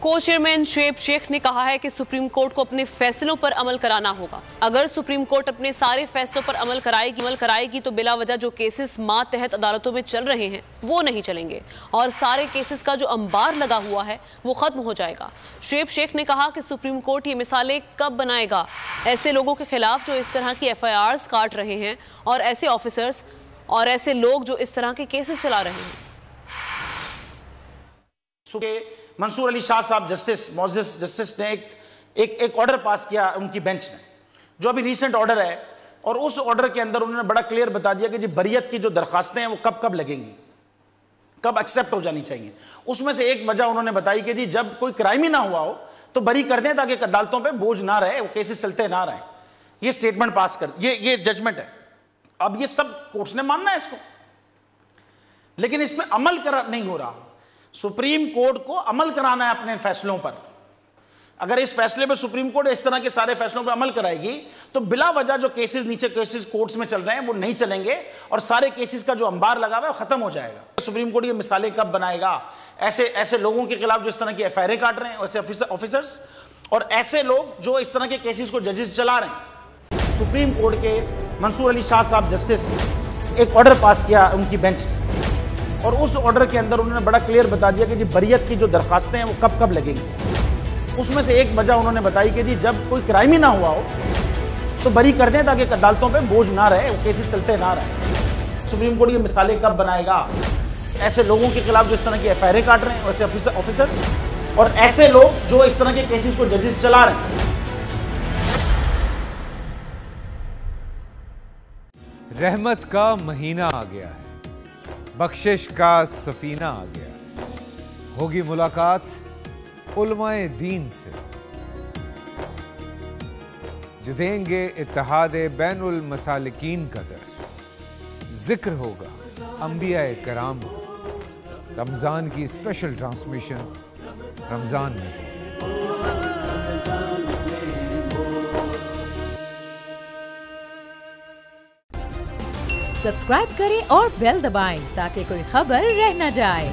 को चेयरमैन शुएब शेख ने कहा है कि सुप्रीम कोर्ट को अपने फैसलों पर अमल कराना होगा। अगर सुप्रीम कोर्ट अपने सारे फैसलों पर अमल कराएगी तो बिला वजह जो केसेस मातहत अदालतों में चल रहे हैं वो नहीं चलेंगे और सारे केसेस का जो अंबार लगा हुआ है वो खत्म हो जाएगा। शुएब शेख ने कहा कि सुप्रीम कोर्ट ये मिसालें कब बनाएगा ऐसे लोगों के खिलाफ जो इस तरह की FIRs काट रहे हैं और ऐसे ऑफिसर्स और ऐसे लोग जो इस तरह के केसेस चला रहे हैं। मंसूर अली शाह साहब जस्टिस ने एक ऑर्डर पास किया उनकी बेंच ने, जो अभी रीसेंट ऑर्डर है, और उस ऑर्डर के अंदर उन्होंने बड़ा क्लियर बता दिया कि जी बरियत की जो दरखास्तें हैं वो कब कब लगेंगी, कब एक्सेप्ट हो जानी चाहिए। उसमें से एक वजह उन्होंने बताई कि जी जब कोई क्राइम ही ना हुआ हो तो बरी कर दें ताकि अदालतों पे बोझ ना रहे, वो केसेस चलते ना रहें। ये स्टेटमेंट पास कर, ये जजमेंट है। अब ये सब कोर्ट्स ने मानना है इसको, लेकिन इसमें अमल नहीं हो रहा। सुप्रीम कोर्ट को अमल कराना है अपने फैसलों पर। अगर इस फैसले में सुप्रीम कोर्ट इस तरह के सारे फैसलों पर अमल कराएगी तो बिला वजह जो नीचे केसेस कोर्ट्स में चल रहे हैं वो नहीं चलेंगे और सारे केसेस का जो अंबार लगा हुआ है वो खत्म हो जाएगा। सुप्रीम कोर्ट ये मिसालें कब बनाएगा ऐसे लोगों के खिलाफ जो इस तरह की FIR काट रहे हैं, ऐसे ऑफिसर्स और ऐसे लोग जो इस तरह के केसेस को जजेस चला रहे हैं। सुप्रीम कोर्ट के मंसूर अली शाह साहब जस्टिस एक ऑर्डर पास किया उनकी बेंच ने, और उस ऑर्डर के अंदर उन्होंने बड़ा क्लियर बता दिया कि जी बरियत की जो दरखास्तें हैं वो कब कब लगेंगी। उसमें से एक वजह उन्होंने बताई कि जी जब कोई क्राइम ही ना हुआ हो तो बरी कर दें ताकि अदालतों पे बोझ ना रहे, वो केसेस चलते ना रहे। सुप्रीम कोर्ट ये मिसालें कब बनाएगा ऐसे लोगों के खिलाफ जो इस तरह की FIR काट रहे हैं, ऐसे ऑफिसर्स और ऐसे लोग जो इस तरह के केसेस को जजेस चला रहे हैं। रहमत का महीना आ गया है, बख्शिश का सफीना आ गया, होगी मुलाकात उलमाए दीन से, जो देंगे इत्तेहादे बैनुल मसालिकीन का दर्स, जिक्र होगा अंबियाए कराम का। रमजान की स्पेशल ट्रांसमिशन रमजान में। सब्सक्राइब करें और बेल दबाएं ताकि कोई खबर रह न जाए।